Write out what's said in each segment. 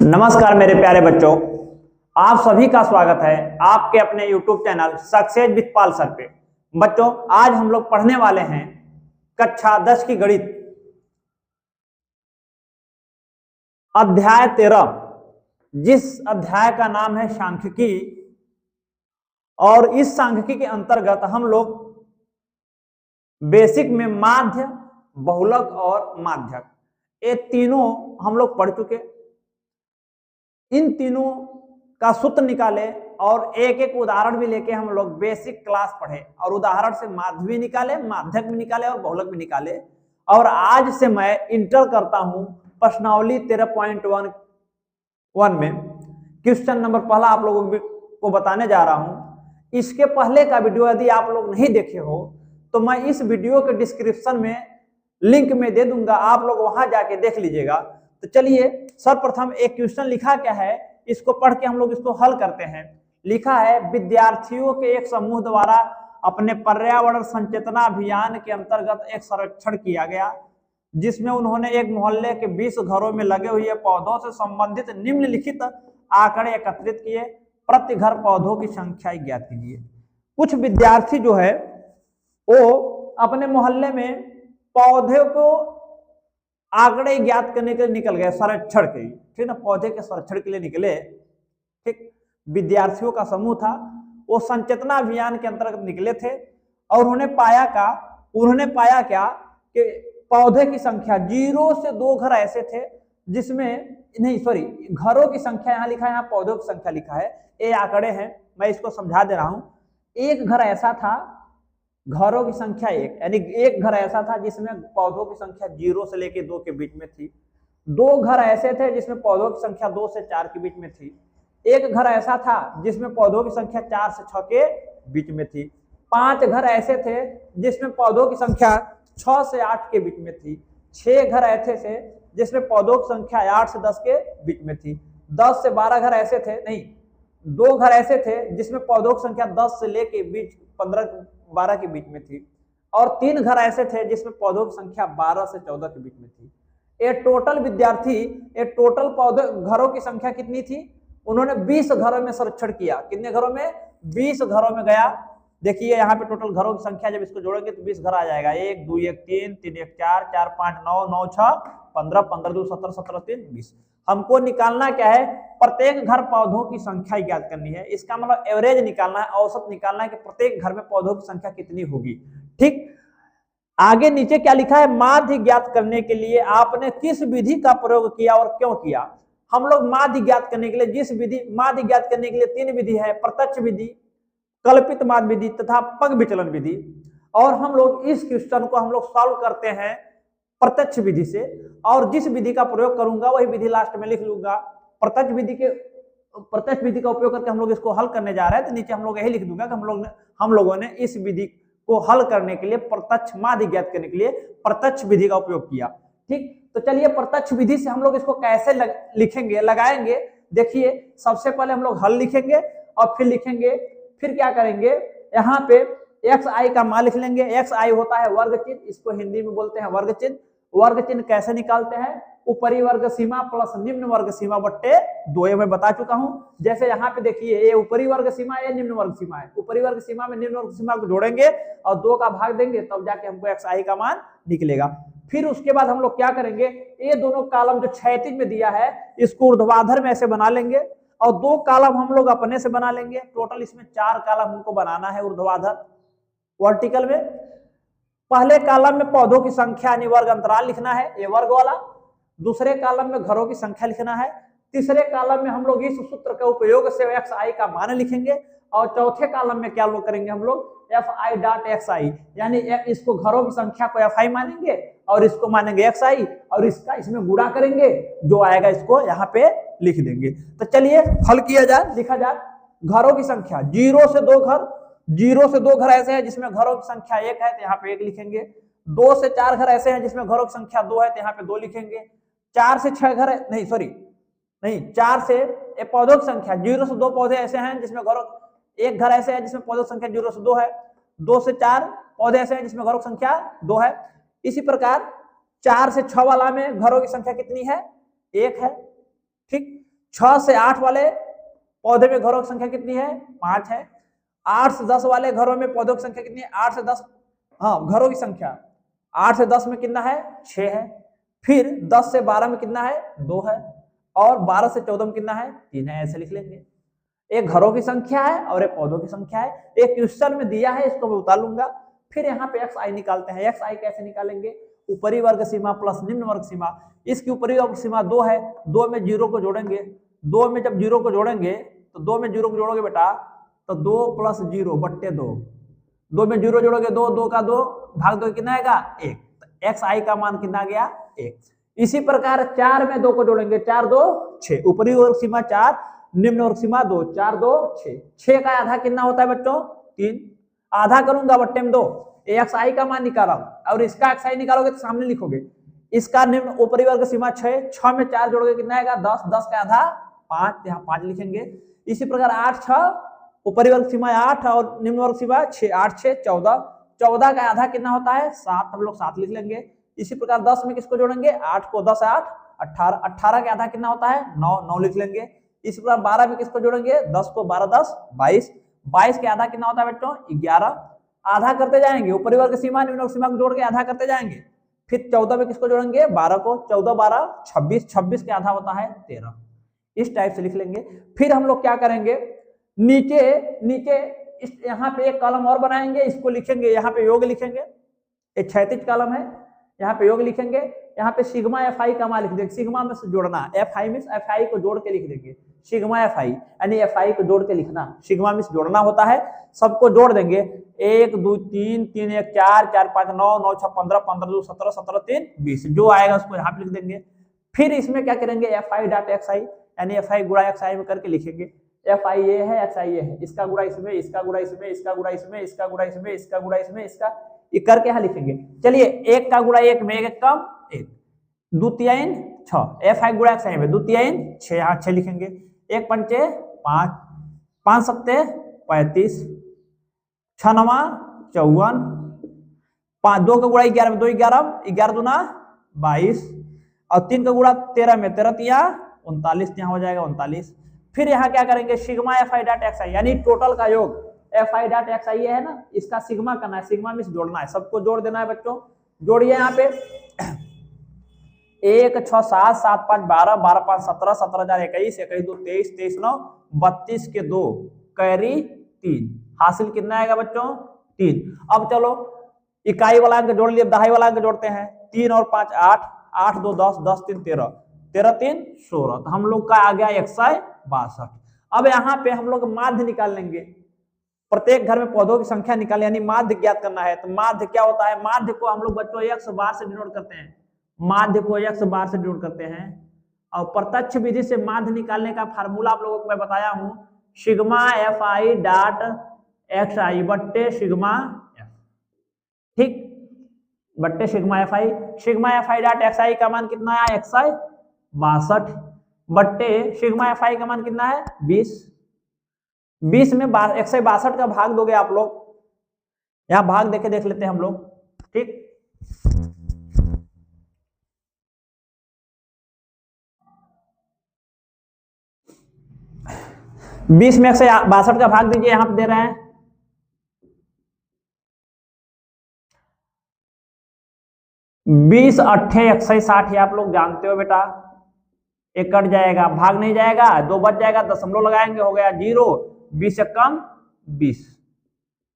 नमस्कार मेरे प्यारे बच्चों, आप सभी का स्वागत है आपके अपने YouTube channel success with Pal sir पे। बच्चों, आज हम लोग पढ़ने वाले हैं कक्षा 10 की गणित अध्याय 13, जिस अध्याय का नाम है सांख्यिकी। और इस सांख्यिकी के अंतर्गत हम लोग बेसिक में माध्य, बहुलक और माध्यक, ये तीनों हम लोग पढ़ चुके। इन तीनों का सूत्र निकाले और एक एक उदाहरण भी लेके हम लोग बेसिक क्लास पढ़े और उदाहरण से माध्य भी निकाले, माध्यक भी निकाले और बहुलक भी निकाले। और आज से मैं इंटर करता हूं प्रश्नावली 13.1 में क्वेश्चन नंबर पहला आप लोगों को बताने जा रहा हूं। इसके पहले का वीडियो यदि आप लोग नहीं देखे हो तो मैं इस वीडियो के डिस्क्रिप्शन में लिंक में दे दूंगा, आप लोग वहां जाके देख लीजिएगा। तो चलिए सर्वप्रथम एक क्वेश्चन लिखा क्या है, इसको पढ़ के हम लोग इसको हल करते हैं। लिखा है, विद्यार्थियों के एक समूह द्वारा अपने पर्यावरण संचेतना अभियान के अंतर्गत एक सर्वेक्षण किया गया, जिसमें उन्होंने एक मोहल्ले के 20 घरों में लगे हुए पौधों से संबंधित निम्नलिखित आंकड़े एकत्रित किए। प्रति घर पौधों की संख्या ज्ञात कीजिए। कुछ विद्यार्थी जो है वो अपने मोहल्ले में पौधे को आंकड़े ज्ञात करने के लिए निकल गए, सर्वेक्षण के, ठीक ना, पौधे के संरक्षण के लिए निकले। ठीक, विद्यार्थियों का समूह था, वो संचेतना अभियान के अंतर्गत निकले थे और उन्होंने पाया क्या कि पौधे की संख्या 0 से 2 घर ऐसे थे जिसमें घरों की संख्या यहाँ लिखा है, यहाँ पौधों की संख्या लिखा है। ये आंकड़े हैं, मैं इसको समझा दे रहा हूं। एक घर ऐसा था, घरों की संख्या 1, यानी एक घर ऐसा था जिसमें पौधों की संख्या 0 से लेकर 2 के बीच में थी। 2 घर ऐसे थे जिसमें पौधों की संख्या 2 से 4 के बीच में थी। एक घर ऐसा था जिसमें पौधों की संख्या 4 से 6 के बीच में थी। 5 घर ऐसे थे जिसमें पौधों की संख्या 6 से 8 के बीच में थी। 6 घर ऐसे थे जिसमें पौधों की संख्या 8 से 10 के बीच में थी। 10 से 12 घर ऐसे थे, नहीं, 2 घर ऐसे थे जिसमें पौधों की संख्या 10 से लेके बीच 15-12 के बीच में थी। और 3 घर ऐसे थे जिसमें पौधों की संख्या 12 से 14 के बीच में थी। ये टोटल विद्यार्थी, ये टोटल पौधे घरों की संख्या कितनी थी? उन्होंने 20 घरों में सर्वेक्षण किया। कितने घरों में? 20 घरों में गया। देखिए यहाँ पे टोटल घरों की संख्या जब इसको जोड़ेंगे तो 20 घर आ जाएगा। 1 2 1 3 3 1 4 4 5 9 9 6 15 15 2 17 17 3 20। हमको निकालना क्या है? प्रत्येक घर पौधों की संख्या ज्ञात करनी है। इसका मतलब एवरेज निकालना है, औसत निकालना है कि प्रत्येक घर में पौधों की संख्या कितनी होगी। ठीक, आगे नीचे क्या लिखा है? माध्य ज्ञात करने के लिए आपने किस विधि का प्रयोग किया और क्यों किया? हम लोग माध्य ज्ञात करने के लिए माध्य ज्ञात करने के लिए 3 विधि है, प्रत्यक्ष विधि, कल्पित माध्य विधि तथा पग विचलन विधि। और हम लोग इस क्वेश्चन को हम लोग सॉल्व करते हैं प्रत्यक्ष विधि से, और जिस विधि का प्रयोग करूंगा वही विधि लास्ट में लिख लूंगा। प्रत्यक्ष विधि का उपयोग करके हम लोग इसको हल करने जा रहे हैं, तो नीचे हम लोग यही लिख दूंगा कि हम लोगों ने इस विधि को हल करने के लिए, प्रत्यक्ष माध्य ज्ञात करने के लिए प्रत्यक्ष विधि का उपयोग किया। ठीक, तो चलिए प्रत्यक्ष विधि से हम लोग इसको कैसे लगाएंगे। देखिए, सबसे पहले हम लोग हल लिखेंगे और फिर क्या करेंगे, यहाँ पे एक्स आई का मान लिख लेंगे। एक्स आई होता है वर्ग चिन्ह, इसको हिंदी में बोलते हैं वर्ग चिन्ह। वर्ग चिन्ह कैसे निकालते हैं? ऊपरी वर्ग सीमा प्लस निम्न वर्ग सीमा बट्टे 2, ये मैं बता चुका हूं। जैसे यहाँ पे देखिए, ये ऊपरी वर्ग सीमा है, निम्न वर्ग सीमा है। ऊपरी वर्ग सीमा में निम्न वर्ग सीमा को जोड़ेंगे और 2 का भाग देंगे, तब जाके हमको एक्स आई का मान निकलेगा। फिर उसके बाद हम लोग क्या करेंगे, ये दोनों कॉलम जो क्षैतिज में दिया है इसको ऊर्ध्वाधर में ऐसे बना लेंगे और 2 कॉलम हम लोग अपने से बना लेंगे। टोटल इसमें 4 कॉलम हमको बनाना है ऊर्ध्वाधर। वर्टिकल में पहले कॉलम में पौधों की संख्या यानी वर्ग अंतराल लिखना है, ये वर्ग वाला। दूसरे कॉलम में घरों की संख्या लिखना है। तीसरे कॉलम में हम लोग इस सूत्र के उपयोग से एक्स आई का मान लिखेंगे। और चौथे कॉलम में क्या लोग करेंगे, हम लोग F I dot X I, यानी इसको घरों की संख्या को एफ आई मानेंगे और इसको मानेंगे एक्स आई, और इसका इसमें गुणा करेंगे, जो आएगा इसको यहाँ पे लिख देंगे। तो चलिए हल किया जाए, लिखा जाए। घरों की संख्या 0 से 2 घर, 0 से 2 घर ऐसे हैं जिसमें घरों की संख्या 1 है, तो यहाँ पे 1 लिखेंगे। 2 से 4 घर ऐसे हैं जिसमें घरों की संख्या 2 है, तो यहाँ पे 2 लिखेंगे। 4 से 6 घर, नहीं 4 से पौधों की संख्या 0 से 2 पौधे ऐसे हैं जिसमें एक घर ऐसे है जिसमें पौधों की संख्या 0 से 2 है। 2 से 4 पौधे ऐसे हैं जिसमें घरों की संख्या 2 है। इसी प्रकार 4 से 6 वाला में घरों की संख्या कितनी है? 1 है। ठीक, 6 से 8 वाले पौधे में घरों की संख्या कितनी है? 5 है। 8 से 10 वाले घरों में पौधों की संख्या कितनी है? 8 से 10, हाँ घरों की संख्या 8 से 10 में कितना है? 6 है। फिर 10 से 12 में कितना है? 2 है। और 12 से 14 में कितना है? 3 है। ऐसे लिख लेंगे। एक घरों की संख्या है और एक पौधों की संख्या है। एक क्वेश्चन में दिया है, इसको मैं उतार लूंगा। फिर यहाँ पे एक्स आई निकालते हैं। एक्स आई कैसे निकालेंगे? ऊपरी वर्ग सीमा प्लस निम्न वर्ग सीमा। इसकी ऊपरी वर्ग सीमा 2 है, 2 में 0 को जोड़ेंगे। 2 में जब 0 को जोड़ेंगे तो 2 में 0 को जोड़ोगे बेटा तो 2 प्लस 0 बट्टे 2। 2 में 0 जोड़ोगे 2, 2 का 2 भाग 2 कितना आएगा? 1। तो एक्स आई का मान कितना आ गया? 1। इसी प्रकार 4 में 2 को जोड़ेंगे, 4 2 6। ऊपरी वर्ग सीमा 4, निम्न वर्ग सीमा 2, 4 2 6। 6 का आधा कितना होता है बच्चों? 3। आधा करूंगा बट्टे में 2। एक्स आई का मान निकाला और इसका एक्स आई निकालोगे तो सामने लिखोगे। इसका निम्न ऊपरी वर्ग सीमा 6, 6 में 4 जोड़ोगे कितना आएगा? 10, 10 का आधा 5, यहाँ 5 लिखेंगे। इसी प्रकार 8 6, ऊपरी वर्ग सीमा 8 और निम्न वर्ग सीमा 6, 8 6 14। 14 का आधा कितना होता है? 7, हम लोग 7 लिख लेंगे। इसी प्रकार 10 में किसको जोड़ेंगे? 8 को, 10 8 18। 18 का आधा कितना होता है? 9, 9 लिख लेंगे। इसी प्रकार 12 में किसको जोड़ेंगे? 10 को, 12 10 22। 22 के आधा कितना होता है बच्चों? 11। आधा करते जाएंगे, ऊपरी वर्ग सीमा निम्न वर्ग सीमा को जोड़ के आधा करते जाएंगे। फिर 14 में किसको जोड़ेंगे? 12 को, 14 12 26। 26 के आधा होता है 13। इस टाइप से लिख लेंगे। फिर हम लोग क्या करेंगे? नीचे नीचे यहाँ पे एक कॉलम और बनाएंगे, इसको लिखेंगे, यहाँ पे योग लिखेंगे। एक क्षैतिज कॉलम है, यहाँ पे योग लिखेंगे। यहाँ पे सिग्मा एफ आई का मान लिख देंगे। सिग्मा में से जोड़ना, एफ आई में एफ आई को जोड़ के लिख देंगे। सिग्मा एफ आई यानी एफ आई को जोड़ के लिखना, सिग्मा में से जोड़ना होता है। सबको जोड़ देंगे। 1 2 3 3 1 4 4 5 9 9 6 15 15 2 17 17 3 20। जो आएगा उसको यहाँ पे लिख देंगे। फिर इसमें क्या करेंगे? F I dot X I यानी एफ आई गुणा एक्स आई में करके लिखेंगे। एफ आई ये है, एक्स आई ये है, इसका गुणा इसमें, इसका गुणा इसमें, इसका गुणा इसमें, इसका गुणा इसमें, इसका गुणा इसमें, इसका ये करके यहाँ लिखेंगे। चलिए 1 का गुणा 1 में 1 कम 1, 2 3 6। एफ आई गुणा एक्स आई में 2 3 6, यहाँ 6 लिखेंगे। 1 पंचे 5, 5 सत्ते 35, 6 9 54, 5 2 का गुणा 11 में 2 11, 11 दूना 22 और 3 का गुणा 13 में 13 तिया 39, यहाँ हो जाएगा 39। फिर यहाँ क्या करेंगे? Sigma F I dot X I यानी टोटल का योग F I dot X I है ना, इसका सिग्मा करना है, सिग्मा में जोड़ना है, सबको जोड़ देना है बच्चों। जोड़िए यहाँ पे 1 6 7 7 5 12 12 5 17 17 4 21 21 2 23 23 9 32 के 2 कैरी 3। हासिल कितना आएगा बच्चों? 3। अब चलो इकाई वाला अंक जोड़ लिए, दहाई वाला अंक जोड़ते हैं। 3 और 5 8, 8 2 10 10 3 13, 13 3 16। तो हम लोग का आ गया 162। अब यहाँ पे हम लोग माध्य निकाल लेंगे। प्रत्येक घर में पौधों की संख्या निकाल यानी माध्य ज्ञात करना है। तो माध्य क्या होता है? माध्य को हम लोग बच्चों x बार से डिनोट करते हैं। माध्य को x बार से डिनोट करते हैं। और प्रत्यक्ष विधि से माध्य निकालने का फार्मूला आप लोगों को मैं बताया हूं, sigma F I dot X I बट्टे सिग्मा एफ, ठीक, बट्टे sigma F I. Sigma F I dot X I का मान कितना है? 162 बट्टे सिग्मा एफ आई का मान कितना है? 20। 20 में 162 का भाग दोगे आप लोग, यहाँ भाग देख लेते हैं हम लोग, ठीक। बीस में 162 का भाग दीजिए, यहां पे दे रहे हैं 20 8 160। आप लोग जानते हो बेटा, एक कट जाएगा, भाग नहीं जाएगा, 2 बच जाएगा, दशमलव लगाएंगे, हो गया 0। 20 से कम 20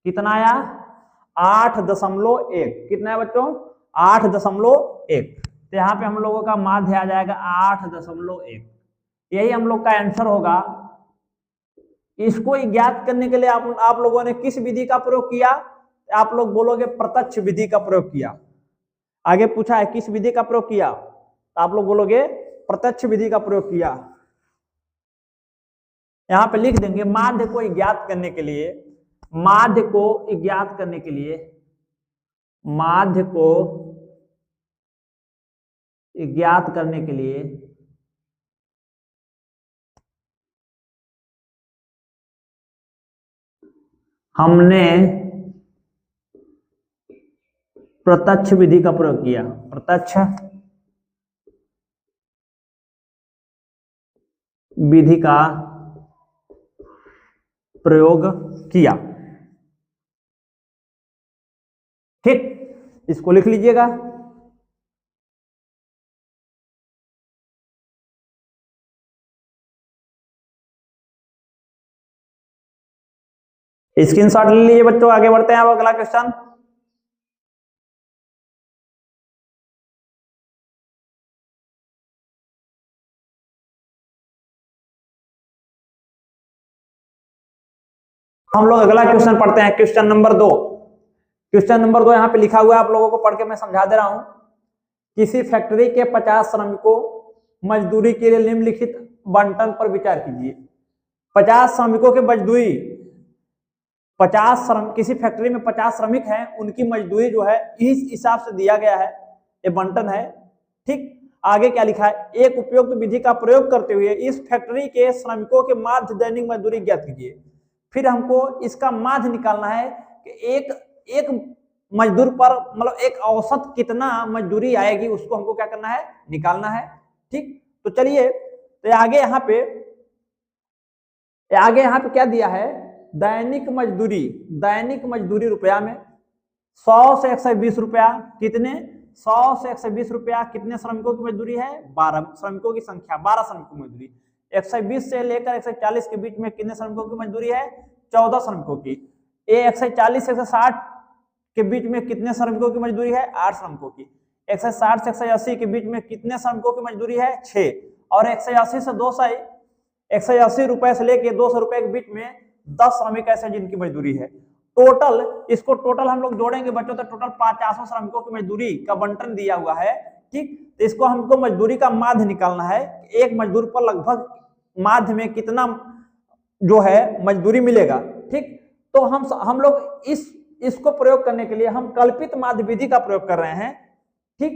कितना आया? 8.1। कितना है बच्चों? 8.1। तो यहाँ पे हम लोगों का माध्य आ जाएगा 8.1। यही हम लोग का आंसर होगा। इसको ज्ञात करने के लिए आप लोगों ने किस विधि का प्रयोग किया? आप लोग बोलोगे प्रत्यक्ष विधि का प्रयोग किया। आगे पूछा है किस विधि का प्रयोग किया, तो आप लोग बोलोगे प्रत्यक्ष विधि का प्रयोग किया। यहां पे लिख देंगे माध्य को ज्ञात करने के लिए, माध्य को ज्ञात करने के लिए, माध्य को ज्ञात करने के लिए हमने प्रत्यक्ष विधि का प्रयोग किया। प्रत्यक्ष विधि का प्रयोग किया। ठीक, इसको लिख लीजिएगा। स्क्रीनशॉट ले लीजिए बच्चों, आगे बढ़ते हैं अब अगला क्वेश्चन। हम लोग अगला क्वेश्चन पढ़ते हैं, क्वेश्चन नंबर 2। क्वेश्चन नंबर 2 यहाँ पे लिखा हुआ है, आप लोगों को पढ़ के मैं समझा दे रहा हूं। किसी फैक्ट्री के 50 श्रमिकों मजदूरी के लिए निम्नलिखित बंटन पर विचार कीजिए। 50 श्रमिकों की मजदूरी, 50 श्रमिक, किसी फैक्ट्री में 50 श्रमिक हैं, उनकी मजदूरी जो है इस हिसाब से दिया गया है, ये बंटन है। ठीक, आगे क्या लिखा है, एक उपयुक्त विधि का प्रयोग करते हुए इस फैक्ट्री के श्रमिकों के माध्य दैनिक मजदूरी ज्ञात कीजिए। फिर हमको इसका माध्य निकालना है कि एक मजदूर पर मतलब एक औसत कितना मजदूरी आएगी, उसको हमको क्या करना है, निकालना है। ठीक, तो चलिए, तो आगे यहाँ पे क्या दिया है, दैनिक मजदूरी रुपया में 100 से 120 रुपया, कितने, 100 से 120 रुपया, कितने श्रमिकों की मजदूरी है, 12 श्रमिकों की संख्या, 12 श्रमिकों की मजदूरी। 120 से लेकर 140 के बीच में कितने श्रमिकों की मजदूरी है, 14 श्रमिकों की। 140 से 160 के बीच में कितने श्रमिकों की मजदूरी है, 8 श्रमिकों की। 160 से 180 के बीच में कितने श्रमिकों की मजदूरी है, 6। और 180 से 200, 180 रुपए से लेके 200 रुपए के बीच में 10 श्रमिक ऐसे जिनकी मजदूरी है। इसको टोटल हम लोग जोड़ेंगे बच्चों, तो टोटल 50 श्रमिकों की मजदूरी का बंटन दिया हुआ है। ठीक, तो इसको हमको मजदूरी का माध्य निकालना है, एक मजदूर पर लगभग माध्य में कितना जो है मजदूरी मिलेगा। ठीक, तो हम लोग इसको प्रयोग करने के लिए हम कल्पित माध्य विधि का प्रयोग कर रहे हैं। ठीक,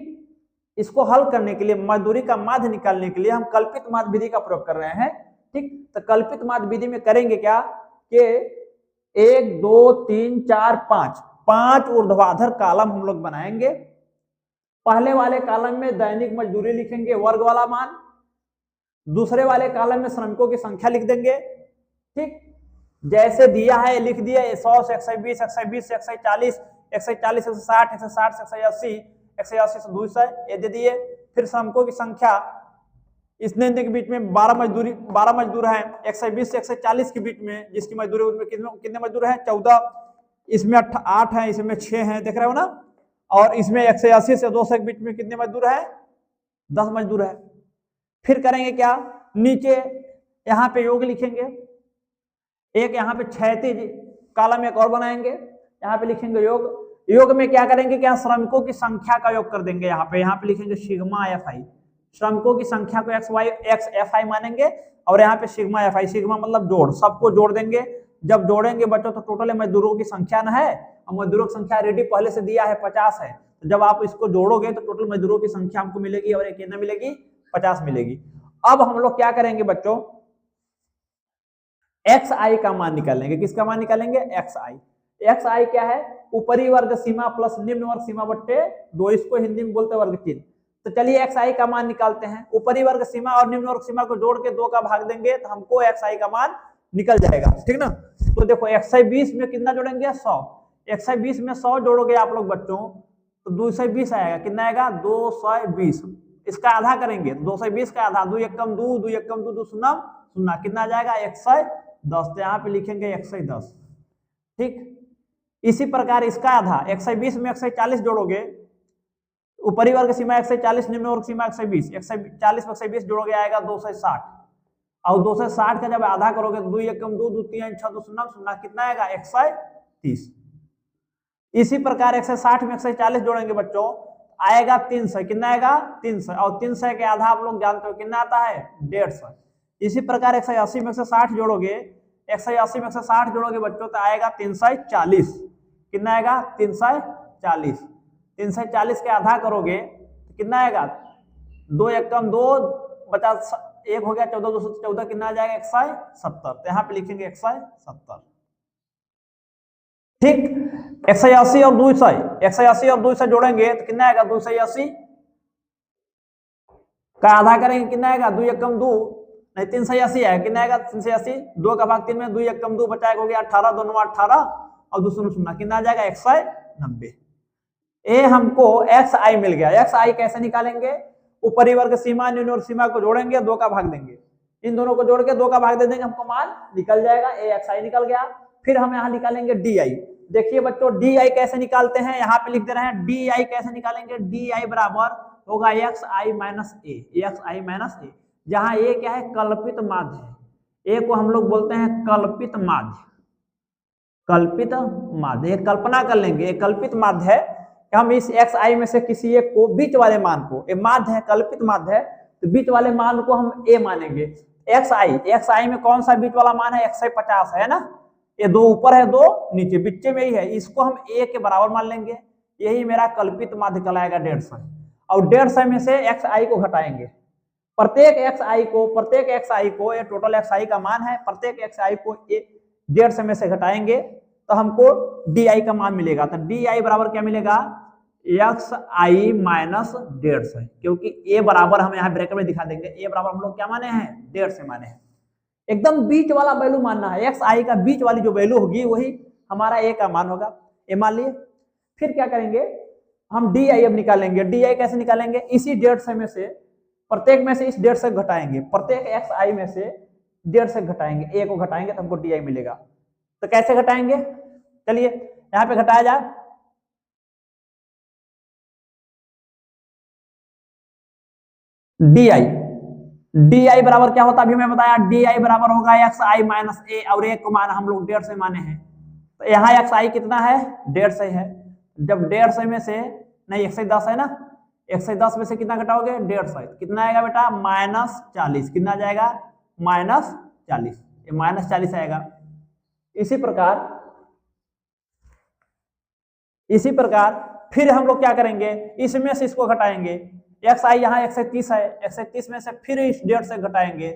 इसको हल करने के लिए, मजदूरी का माध्य निकालने के लिए हम कल्पित माध्य विधि का प्रयोग कर रहे हैं। ठीक, तो कल्पित माध्य विधि में करेंगे क्या कि 1 2 3 4 5 ऊर्ध्वाधर कॉलम हम लोग बनाएंगे। पहले वाले कॉलम में दैनिक मजदूरी लिखेंगे, वर्ग वाला मान। दूसरे वाले कॉलम में श्रमिकों की संख्या लिख देंगे। ठीक, जैसे दिया है लिख दिया, 100 से 120, 120 से 140, 140 से 160, 160 से 180, 180 से 200 ये दे दिए। फिर श्रमिकों की संख्या इसने के बीच में 12 मजदूर हैं। 120 से 140 के बीच में जिसकी मजदूरी, उसमें कितने मजदूर हैं, 14। इसमें 8 हैं, इसमें 6 हैं, देख रहे हो ना। और इसमें 180 से 200 के बीच में कितने मजदूर है, 10 मजदूर है। फिर करेंगे क्या, नीचे यहाँ पे योग लिखेंगे, एक यहाँ पे क्षैतिज कॉलम एक और बनाएंगे, यहाँ पे लिखेंगे योग में क्या करेंगे, क्या श्रमिकों की संख्या का योग कर देंगे। यहाँ पे लिखेंगे सिग्मा FI, श्रमिकों की संख्या को XFI मानेंगे, और यहाँ पे सिग्मा FI, सिग्मा मतलब जोड़, सबको जोड़ देंगे। जब जोड़ेंगे बच्चों तो टोटल मजदूरों की संख्या ना है, और मजदूरों की संख्या रेडी पहले से दिया है 50 है, तो जब आप इसको जोड़ोगे तो टोटल मजदूरों की संख्या हमको मिलेगी, और कितना मिलेगी, 50 मिलेगी। अब हम लोग क्या करेंगे बच्चों, XI का मान निकालेंगे। किसका मान निकालेंगे, XI क्या है, ऊपरी वर्ग सीमा प्लस निम्न वर्ग सीमा बट्टे 2, इसको हिंदी में बोलते हैं वर्ग चिन्ह। तो चलिए XI का मान निकालते हैं। ऊपरी वर्ग सीमा और निम्न वर्ग सीमा को जोड़ के 2 का भाग देंगे तो हमको XI का मान निकल जाएगा। ठीक ना, तो देखो XI 20 में कितना जोड़ेंगे, 100। XI 20 में 100 जोड़ोगे आप लोग बच्चों तो 220 आएगा। कितना आएगा, 220। इसका आधा करेंगे, 220 का आधा, 2 एकम 2, 2 एकम 2, 2 शून्य शून्य, कितना आ जाएगा, 110। तो यहाँ पे लिखेंगे 110। ठीक, इसी प्रकार इसका आधा, 120 में 140 जोड़ोगे, ऊपरी वर्ग सीमा 140, निम्न वर्ग सीमा 120, 140 में 120 जोड़ोगे आएगा 260, और 260 का जब आधा करोगे तो 2 एकम 2, 2 3 6, 2 शून्य शून्य, कितना आएगा, 130। इसी प्रकार 160 में 140 जोड़ेंगे बच्चों, आएगा 300, कितना आएगा, 300, और 300 के आधा आप लोग जानते हो कितना आता है, 150। इसी प्रकार 180 में 160 जोड़ोगे, 180 में 160 जोड़ोगे बच्चों तो आएगा 340, कितना आएगा, 340। 340 के आधा करोगे तो कितना आएगा, 2 एकम 2, बचा 1 हो गया, 14, 214, कितना आ जाएगा, 170। तो यहाँ पे लिखेंगे 170। ठीक, 180 और 200, 180 और 200 जोड़ेंगे तो कितना आएगा, 280 का आधा करेंगे, कितना आएगा, 2 एकम 2, नहीं 380 है, कितना आएगा 380, 2 का भाग 3 में 2 1 कम 2 बचाएगा, हो गया 18, 2 9 18 और 2 शून्य शून्य, कितना आ जाएगा 190। ये हमको एक्स आई मिल गया। एक्स आई कैसे निकालेंगे, ऊपरी वर्ग सीमा न्यून और सीमा को जोड़ेंगे, 2 का भाग देंगे, इन दोनों को जोड़ के 2 का भाग दे देंगे, हमको मान निकल जाएगा, ए एक्स आई निकल गया। फिर हम यहाँ निकालेंगे डी आई। देखिए बच्चों डी आई कैसे निकालते हैं, यहाँ पे लिख दे रहे हैं डी आई कैसे निकालेंगे। डी आई बराबर होगा एक्स आई माइनस ए, एक्स आई माइनस ए, जहां ए क्या है कल्पित माध्य है, ए को हम लोग बोलते हैं कल्पित माध्य, कल्पित माध्य, कल्पना कर लेंगे एक कल्पित माध्य है। हम इस एक्स आई में से किसी एक को बीच वाले मान को, ये माध्य है कल्पित माध्य है, तो बीच वाले मान को हम ए मानेंगे। एक्स आई में कौन सा बीच वाला मान है, एक्स आई 50 है ना, ये 2 ऊपर है 2 नीचे, बीच में ही है, इसको हम ए के बराबर मान लेंगे, यही मेरा कल्पित माध्य कहलाएगा 150। और 150 में से एक्स आई को घटाएंगे, प्रत्येक एक्स आई को ये टोटल एक्स आई का मान है, प्रत्येक एक्स आई को 150 में से घटाएंगे तो हमको डी आई का मान मिलेगा। तो डी आई बराबर क्या मिलेगा, एक्स आई माइनस 150, क्योंकि ए बराबर हम यहाँ ब्रैकेट में दिखा देंगे, ए बराबर हम लोग क्या माने हैं 150 माने हैं, एकदम बीच वाला वैल्यू मानना है, एक्स आई का बीच वाली जो वैल्यू होगी वही हमारा ए का मान होगा, ए मान लिए। फिर क्या करेंगे हम डी आई अब निकालेंगे। डी आई कैसे निकालेंगे, इसी 150 में से प्रत्येक में से इस 150 घटाएंगे, प्रत्येक एक्स आई में से 150 घटाएंगे, ए को घटाएंगे तो हमको डी आई मिलेगा। तो कैसे घटाएंगे, चलिए यहाँ पे घटाया जाए। डी आई बराबर क्या होता है, अभी मैं बताया, डी आई बराबर होगा एक्स आई माइनस ए, और एक को मान हम लोग 150 माने हैं, तो यहाँ एक्स आई कितना है 150 है। जब 150 में से नहीं 110 है ना, 110 में से कितना घटाओगे 150, कितना आएगा बेटा -40, कितना जाएगा -40, ये -40 आएगा। इसी प्रकार फिर हम लोग क्या करेंगे, इसमें से इसको घटाएंगे, एक्स आई यहाँ 130 है, 130 में से फिर इस 150 से घटाएंगे,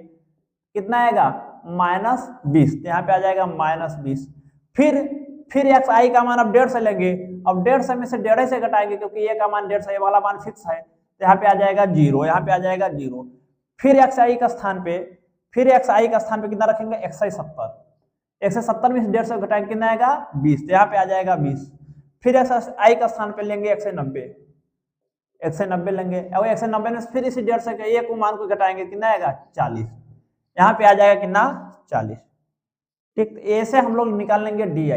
कितना आएगा -20, यहाँ पे आ जाएगा -20। फिर एक्स आई का मान अब 150 लेंगे, अब 150 में से 150 से घटाएंगे, क्योंकि ये का मान 150 ये वाला मान फिक्स है, तो यहाँ पे आ जाएगा 0, यहाँ पे आ जाएगा 0। फिर एक्स आई का स्थान पे कितना रखेंगे 170 में से 150 से घटाएंगे, कितना आएगा 20, तो यहाँ पे आ जाएगा 20। फिर एक्स आई का स्थान पे लेंगे 190 लेंगे, और 190 में फिर इसी 150 के एक मान को घटाएंगे, कितना आएगा 40, यहाँ पे आ जाएगा कितना 40। ठीक, ऐसे हम लोग निकाल लेंगे डी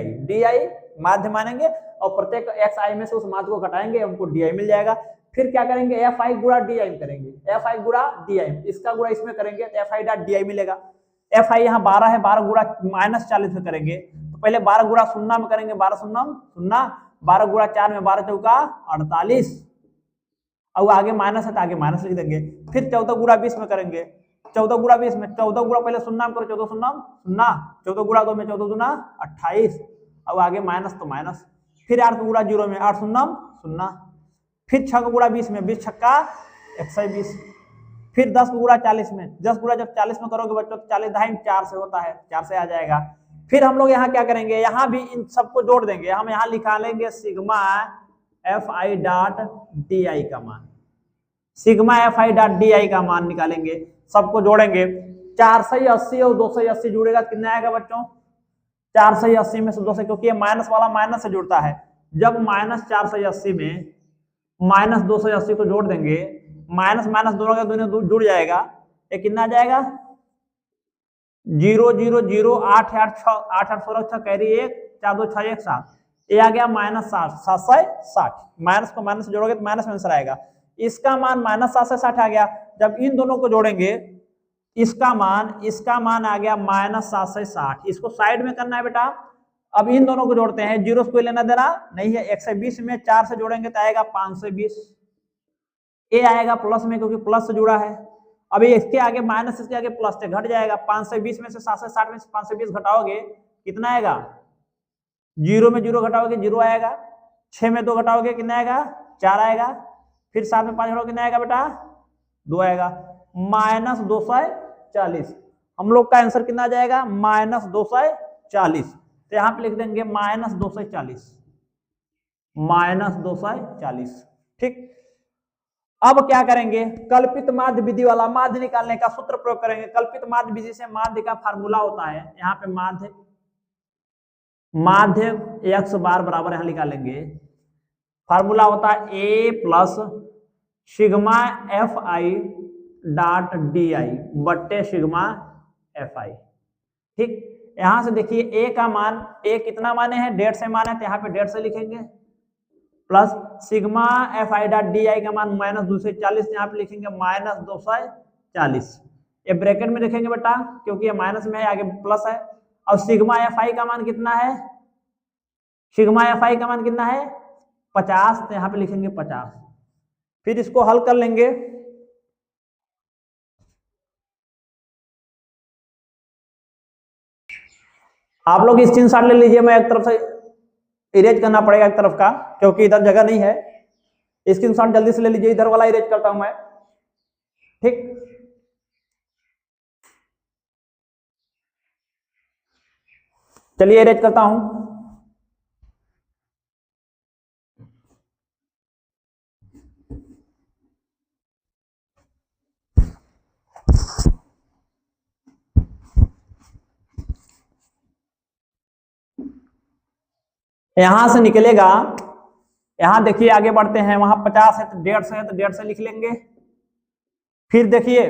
आई माध्य मानेंगे, और प्रत्येक एक्स आई में से उस माध्य को घटाएंगे, हमको डी आई मिल जाएगा। फिर क्या करेंगे एफ आई गुणा डी आई करेंगे, एफ आई गुणा डी आई, इसका गुणा इसमें करेंगे तो F I dot D I मिलेगा। एफ आई यहाँ 12 है, 12 गुणा -40 में करेंगे, तो पहले 12 गुणा 0 में करेंगे, 12 0 0, 12 गुणा 4 में 12 चौका 48, और आगे माइनस है तो आगे माइनस लिख देंगे। फिर 14 गुणा 20 में करेंगे, 14 गुणा 20 में 14 गुणा पहले 0 में करो, 14 0 0, 14 गुणा 2 में 14 दूना 28, और आगे माइनस तो माइनस। फिर 8 गुणा 0 में 8 0 0, फिर 6 गुणा 20 में 20 छक्का 120, फिर 10 गुणा 40 में 10 गुणा जब 40 में करोगे बच्चों तो 40 ढाई 4 से होता है, 4 से आ जाएगा। फिर हम लोग यहाँ क्या करेंगे, यहाँ भी इन सबको जोड़ देंगे, हम यहाँ लिखा लेंगे sigma F I dot D आई का मान, sigma F I dot D आई का मान निकालेंगे, सबको जोड़ेंगे। 480 और 280 जुड़ेगा, कितना आएगा बच्चों 480 में से 200, क्योंकि ये माइनस वाला माइनस से जुड़ता है, जब -480 में -280 को जोड़ देंगे, माइनस माइनस दोनों का दोनों जुड़ जाएगा, ये कितना आ जाएगा 0 0 0 8 8 6 8 8 16 6 कैरी 1 4 2 6 1 7, ये आ गया -60 760, माइनस को माइनस से जोड़ोगे तो माइनस में आंसर आएगा। इसका मान -760 आ गया, जब इन दोनों को जोड़ेंगे इसका मान आ गया -760, इसको साइड में करना है बेटा। अब इन दोनों को जोड़ते हैं, जीरो को लेना देना नहीं है, 120 में 4 से जोड़ेंगे तो आएगा 520, ए आएगा प्लस में क्योंकि प्लस से जुड़ा है। अभी इसके आगे माइनस, इसके आगे प्लस से घट जाएगा, 520 में से 760 में से 520 घटाओगे कितना आएगा, 0 में 0 घटाओगे 0 आएगा, 6 में 2 घटाओगे कितना आएगा 4 आएगा, फिर 7 में 5 घटाओगे कितना आएगा बेटा 2 आएगा, -240। हम लोग का आंसर कितना आ जाएगा -240, तो यहाँ पे लिख देंगे -240, ठीक। अब क्या करेंगे, कल्पित माध्य विधि वाला माध्य निकालने का सूत्र प्रयोग करेंगे। कल्पित माध्य विधि से माध्य का फार्मूला होता है, यहाँ पे माध्य माध्य x बार बराबर यहां निकालेंगे, फार्मूला होता है a plus sigma F I dot D आई बट्टे सिग्मा एफ आई। ठीक, यहां से देखिए a का मान, a कितना माने हैं, 1.5 से माने, तो यहाँ पे 1.5 से लिखेंगे, plus sigma F I dot D आई का मान -240, यहाँ पे लिखेंगे -240। ये ब्रैकेट में लिखेंगे बेटा, क्योंकि ये माइनस में है, आगे प्लस है। और सिग्मा एफ आई का मान कितना है, सिग्मा एफ आई का मान कितना है 50, तो यहाँ पे लिखेंगे 50। फिर इसको हल कर लेंगे, आप लोग स्क्रीनशॉट ले लीजिए, मैं एक तरफ से इरेज करना पड़ेगा एक तरफ का, क्योंकि इधर जगह नहीं है। स्क्रीनशॉट जल्दी से ले लीजिए, इधर वाला इरेज करता हूं मैं। ठीक, चलिए इरेज करता हूं। यहां से निकलेगा, यहां देखिए आगे बढ़ते हैं, वहां 50 है तो 1.5 है, तो 1.5 से लिख लेंगे। फिर देखिए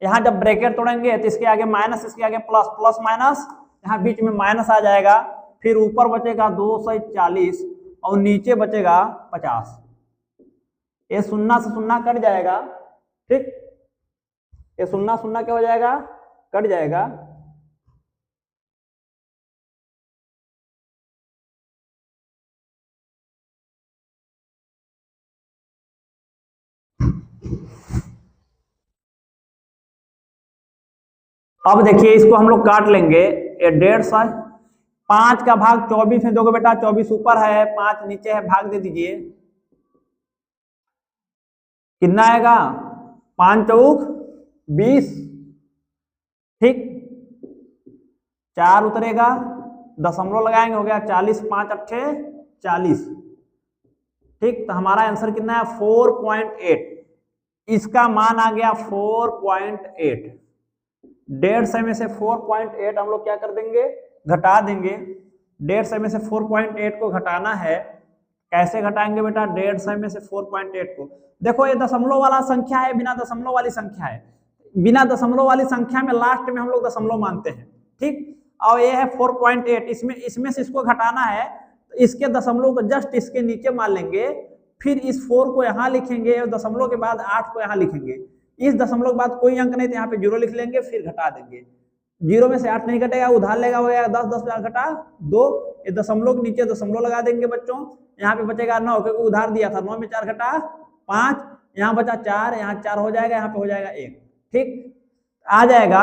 यहां जब ब्रैकेट तोड़ेंगे तो इसके आगे माइनस, इसके आगे प्लस, प्लस माइनस, यहाँ बीच में माइनस आ जाएगा। फिर ऊपर बचेगा 240 और नीचे बचेगा 50। ये शून्य से शून्य कट जाएगा। ठीक, ये शून्य शून्य क्या हो जाएगा, कट जाएगा। अब देखिए इसको हम लोग काट लेंगे, ये 150, 5 का भाग 24 में दोगे बेटा, 24 ऊपर है, 5 नीचे है, भाग दे दीजिए, कितना आएगा 5 चौक 20। ठीक, 4 उतरेगा, दशमलव लगाएंगे, हो गया 40, 5 अट्ठे 40। ठीक, तो हमारा आंसर कितना है 4.8, इसका मान आ गया 4.8। 150 में से 4.8 हम लोग क्या कर देंगे, घटा देंगे। 150 में से 4.8 को घटाना है, कैसे घटाएंगे बेटा, 150 में से 4.8 को, देखो ये दशमलव वाला संख्या है, बिना दशमलव वाली संख्या है, बिना दशमलव वाली संख्या में लास्ट में हम लोग दशमलव मानते हैं। ठीक, और ये है 4.8, इसमें से इसको घटाना है, तो इसके दशमलव को जस्ट इसके नीचे मान लेंगे, फिर इस 4 को यहाँ लिखेंगे और दशमलव के बाद 8 को यहाँ लिखेंगे। इस दशमलव के बाद कोई अंक नहीं, तो यहाँ पे 0 लिख लेंगे, फिर घटा देंगे। 0 में से 8 नहीं घटेगा, उधार लेगा, हो जाएगा 10, 10 घटा 2, ये दशमलव के नीचे दशमलव लगा देंगे बच्चों। यहाँ पे बचेगा 9, क्योंकि उधार दिया था, 9 में 4 घटा 5, यहाँ बचा 4, यहाँ 4 हो जाएगा, यहाँ पे हो जाएगा 1। ठीक, आ जाएगा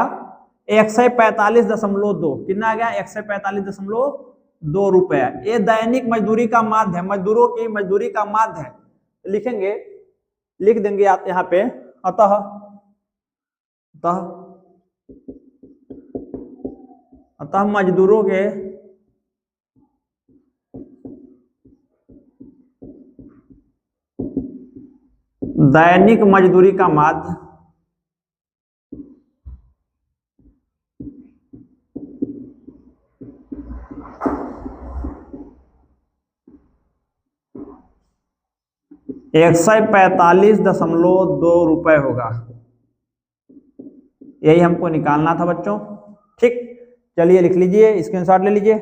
145.2, कितना आ गया 145.2 रुपया। ये दैनिक मजदूरी का माध्य है, मजदूरों की मजदूरी का माध्य है, लिखेंगे, लिख देंगे आप यहाँ पे, अतः अतः अतः मजदूरों के दैनिक मजदूरी का माध्य 145.2 रुपए होगा। यही हमको निकालना था बच्चों। ठीक, चलिए लिख लीजिए, स्क्रीनशॉट ले लीजिए।